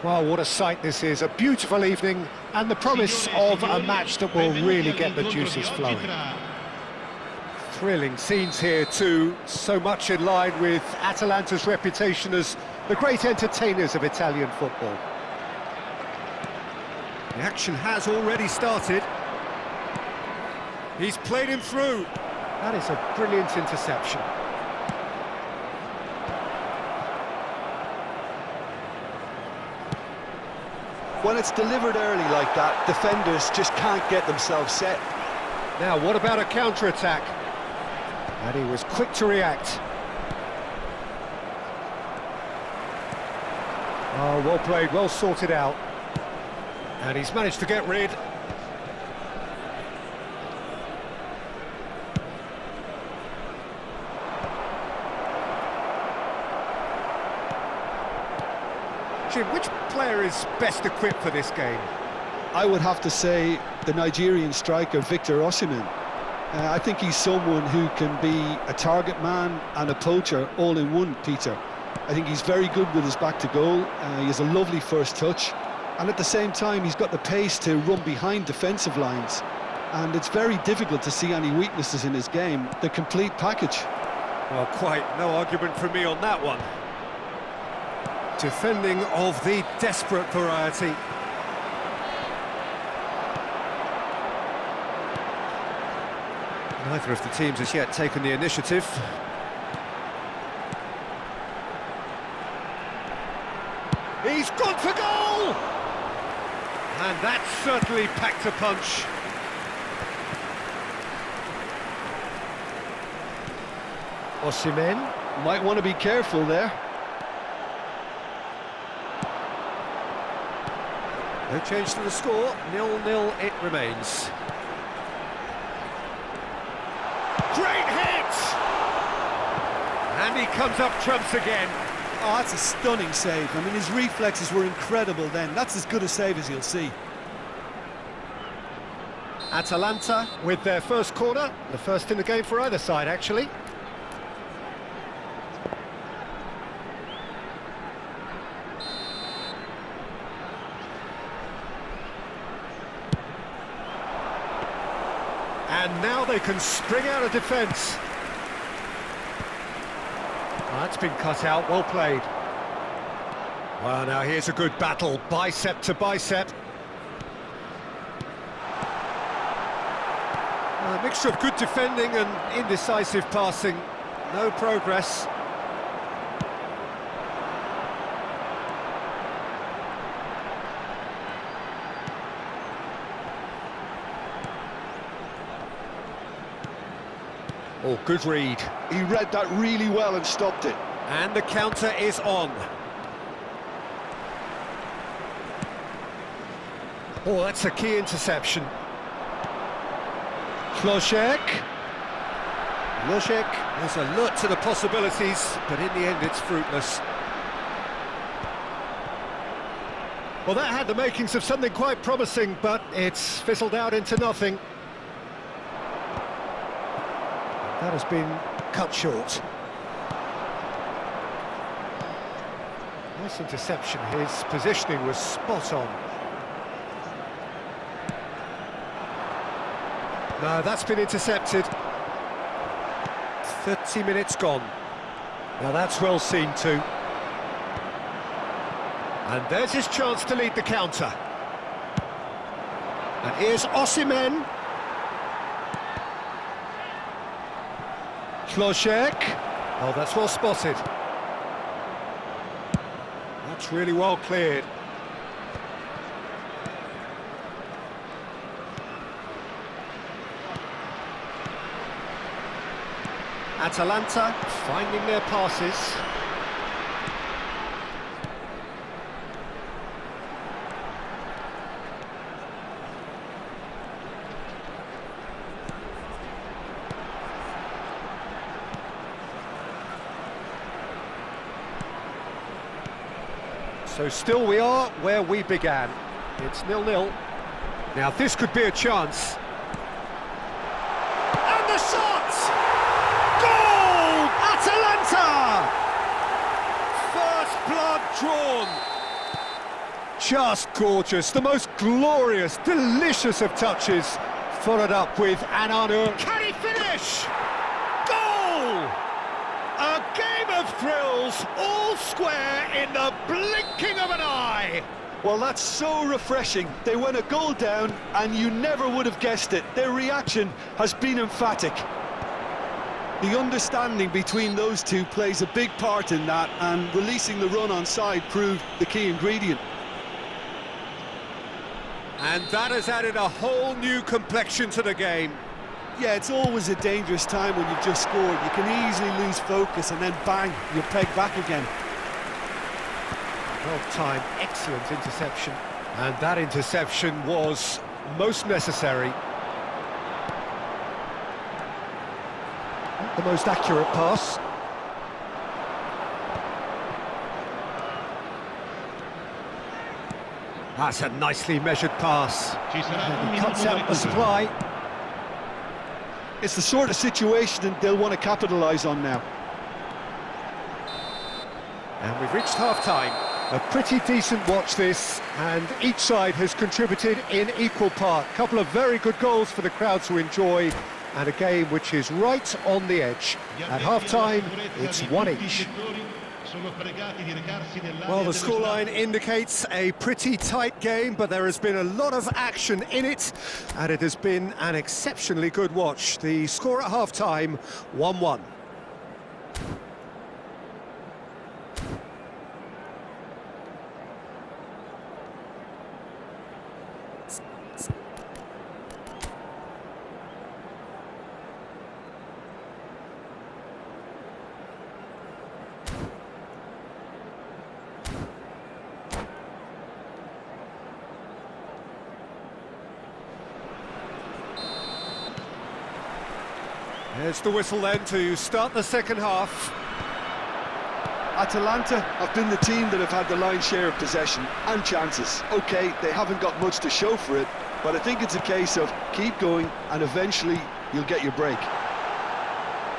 Well, what a sight this is, a beautiful evening and the promise of a match that will really get the juices flowing. Thrilling scenes here too, so much in line with Atalanta's reputation as the great entertainers of Italian football. The action has already started. He's played him through. That is a brilliant interception. When it's delivered early like that, defenders just can't get themselves set. Now, what about a counter-attack? And he was quick to react. Oh, well played, well sorted out. And he's managed to get rid. Jim, which player is best equipped for this game? I would have to say the Nigerian striker Victor Osimhen. I think he's someone who can be a target man and a poacher all in one, Peter. I think he's very good with his back to goal. He has a lovely first touch, and at the same time he's got the pace to run behind defensive lines, and it's very difficult to see any weaknesses in his game. The complete package. Well, quite no argument from me on that one. Defending of the desperate variety. Neither of the teams has yet taken the initiative. He's gone for goal! And that certainly packed a punch. Osimhen. Might want to be careful there. No change to the score, 0-0 it remains. Great hit! And he comes up trumps again. Oh, that's a stunning save. I mean, his reflexes were incredible then. That's as good a save as you'll see. Atalanta with their first corner, the first in the game for either side, actually. And now they can spring out of defence. Oh, that's been cut out, well played. Well, now here's a good battle, bicep to bicep. A mixture of good defending and indecisive passing. No progress. Oh, good read. He read that really well and stopped it. And the counter is on. Oh, that's a key interception. Klošek There's alert to the possibilities, but in the end it's fruitless. Well, that had the makings of something quite promising, but it's fizzled out into nothing. That has been cut short. Nice interception, his positioning was spot on. No, that's been intercepted. 30 minutes gone. Now that's well seen too. And there's his chance to lead the counter. And here's Osimhen. Klošek. Oh, that's well spotted. That's really well cleared. Atalanta finding their passes. So still we are where we began. It's 0-0. Now this could be a chance. And the shot! Goal! Atalanta! First blood drawn. just gorgeous, the most glorious, delicious of touches, followed up with an honor. Can he finish? Goal! A game of thrills, all square in the blinking of an eye. Well, that's so refreshing. They went a goal down and you never would have guessed it. Their reaction has been emphatic. The understanding between those two plays a big part in that, and releasing the run on side proved the key ingredient. And that has added a whole new complexion to the game. Yeah, it's always a dangerous time when you've just scored. You can easily lose focus and then bang, you're pegged back again. Well timed, excellent interception. And that interception was most necessary. Not the most accurate pass. That's a nicely measured pass. And he cuts out the supply. It's the sort of situation they'll want to capitalise on now. And we've reached half-time. A pretty decent watch this, and each side has contributed in equal part. A couple of very good goals for the crowd to enjoy, and a game which is right on the edge. At half-time, it's 1 each. Well, the scoreline indicates a pretty tight game, but there has been a lot of action in it, and it has been an exceptionally good watch. The score at half-time, 1-1. There's the whistle then to start the second half. Atalanta have been the team that have had the lion's share of possession and chances. OK, they haven't got much to show for it, but I think it's a case of keep going and eventually you'll get your break.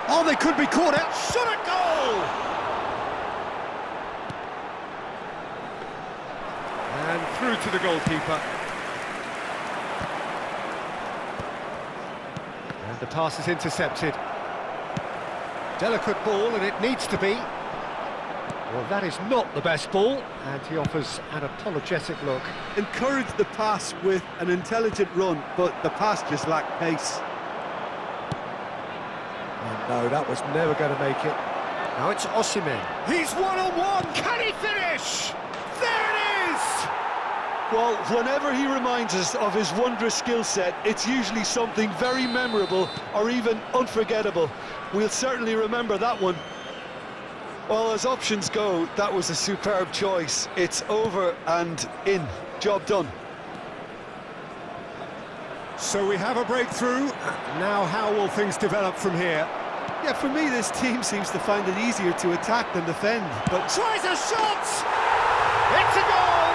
Oh, they could be caught out. Shot at goal! And through to the goalkeeper. And the pass is intercepted. Delicate ball, and it needs to be. Well, that is not the best ball, and he offers an apologetic look. Encourage the pass with an intelligent run, but the pass just lacked pace. And no, that was never going to make it. Now it's Osimhen. He's one-on-one. Can he finish? There it is! Well, whenever he reminds us of his wondrous skill set, it's usually something very memorable or even unforgettable. We'll certainly remember that one. Well, as options go, that was a superb choice. It's over and in. Job done. So we have a breakthrough. Now how will things develop from here? Yeah, for me, this team seems to find it easier to attack than defend, but... Tries a shot! It's a goal!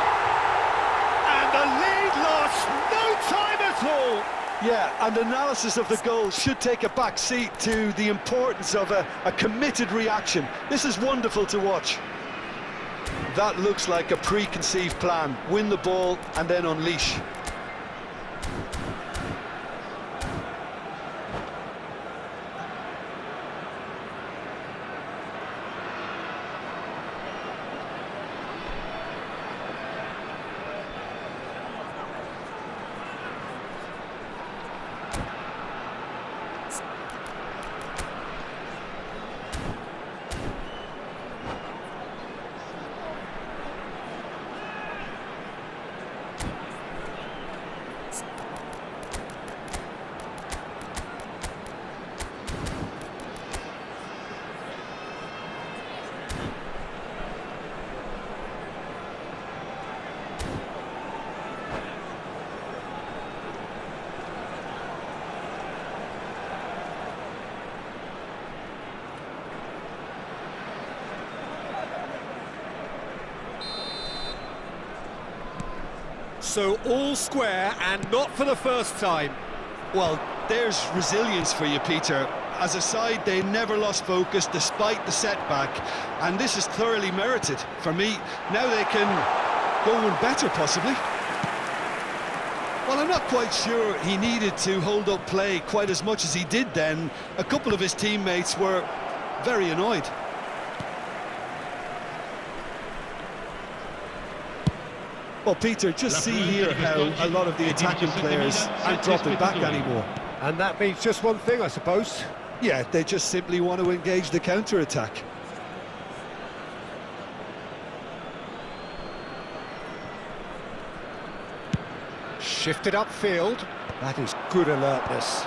And the lead lost no time at all! Yeah, and analysis of the goal should take a back seat to the importance of a committed reaction. This is wonderful to watch. That looks like a preconceived plan. Win the ball and then unleash. So all square and not for the first time. Well, there's resilience for you, Peter. As a side, they never lost focus despite the setback, and this is thoroughly merited. For me, now they can Going better, possibly. Well, I'm not quite sure he needed to hold up play quite as much as he did then. A couple of his teammates were very annoyed. Well, Peter, just see here how a lot of the attacking players aren't dropping back anymore. And that means just one thing, I suppose. Yeah, they just simply want to engage the counter-attack. Shifted upfield. That is good alertness.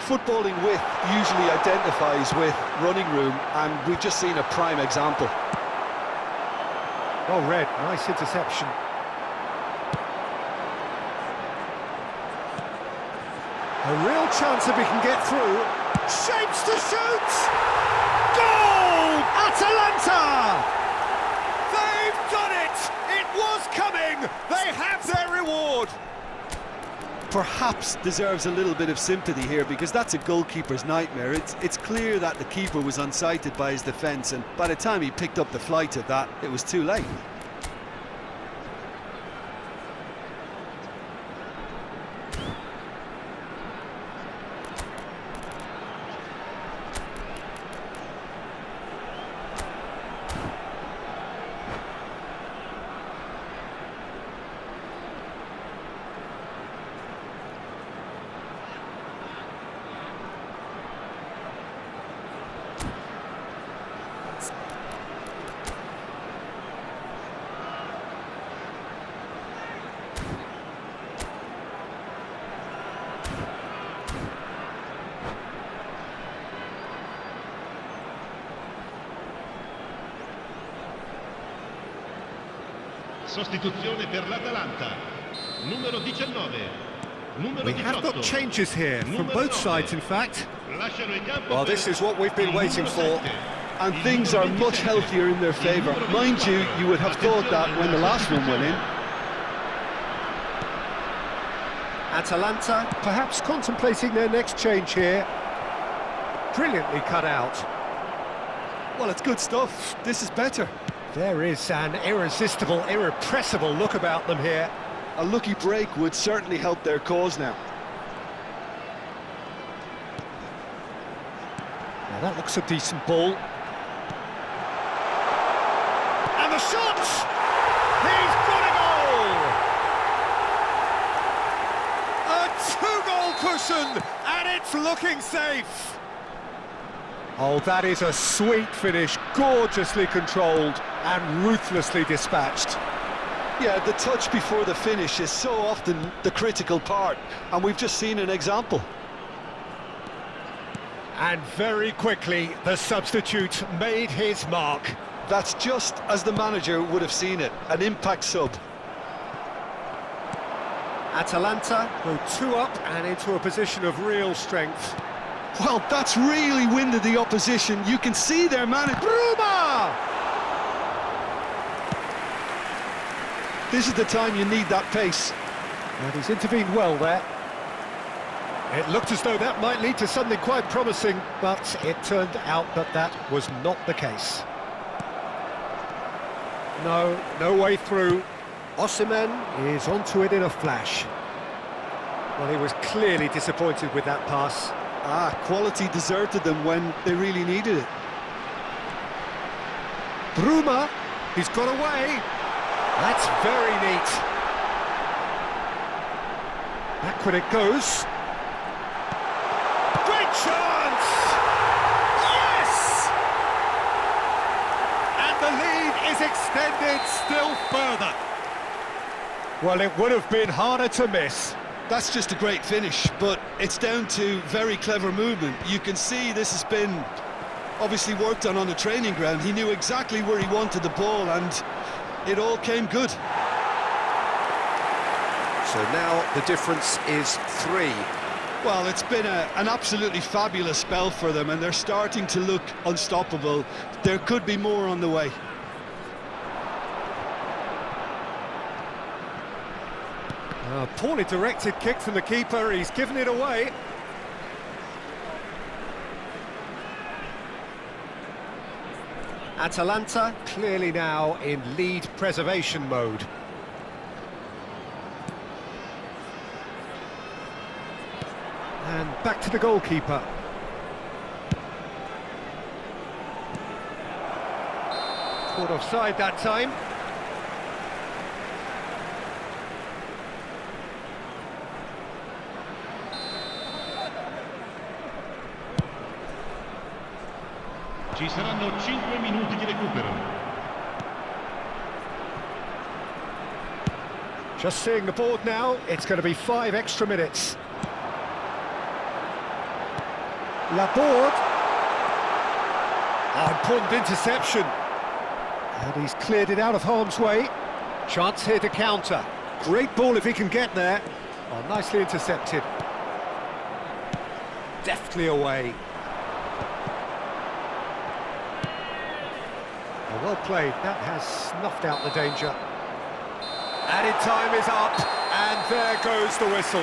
Footballing width usually identifies with running room, and we've just seen a prime example. Well read, nice interception. A real chance if he can get through. Shapes to shoot! Goal! Atalanta! They've done it! It was coming! They have their reward! Perhaps deserves a little bit of sympathy here, because that's a goalkeeper's nightmare. It's clear that the keeper was unsighted by his defence, and by the time he picked up the flight of that, it was too late. Sostituzione per l'Atalanta. Numero 19. Numero 18. We have got changes here from Numero both 9. sides, in fact. Lasciano il campo Well, per this is what we've been il waiting numero for. 7. And Il things numero are much 27. healthier in their favour. Il numero Mind you, 24. you would have thought that when the last one went in. Atalanta perhaps contemplating their next change here. Brilliantly cut out. Well, it's good stuff. This is better. There is an irresistible, irrepressible look about them here. A lucky break would certainly help their cause now. Now that looks a decent ball. And the shot! He's got a goal! A two-goal cushion, and it's looking safe. Oh, that is a sweet finish, gorgeously controlled and ruthlessly dispatched. Yeah, the touch before the finish is so often the critical part, and we've just seen an example. And very quickly, the substitute made his mark. That's just as the manager would have seen it, an impact sub. Atalanta go 2 up and into a position of real strength. Well, that's really winded the opposition. You can see their manager. Bruma! This is the time you need that pace. And he's intervened well there. It looked as though that might lead to something quite promising, but it turned out that that was not the case. No way through. Osimhen is onto it in a flash. Well, he was clearly disappointed with that pass. Quality deserted them when they really needed it. Bruma, he's got away. That's very neat. Backward it goes. Great chance! Yes! And the lead is extended still further. Well, it would have been harder to miss. That's just a great finish, but it's down to very clever movement. You can see this has been obviously worked on the training ground. He knew exactly where he wanted the ball, and it all came good. So now the difference is 3. Well, it's been an absolutely fabulous spell for them, and they're starting to look unstoppable. There could be more on the way. A poorly directed kick from the keeper, he's given it away. Atalanta clearly now in lead preservation mode. And back to the goalkeeper. Caught offside that time. Ci saranno 5 minuti di recupero. Just seeing the board now, it's going to be 5 extra minutes. Laborde. Oh, important interception. And he's cleared it out of harm's way. Chance here to counter. Great ball if he can get there. Oh, nicely intercepted. Deftly away. Oh, well played. That has snuffed out the danger. Added time is up, and there goes the whistle.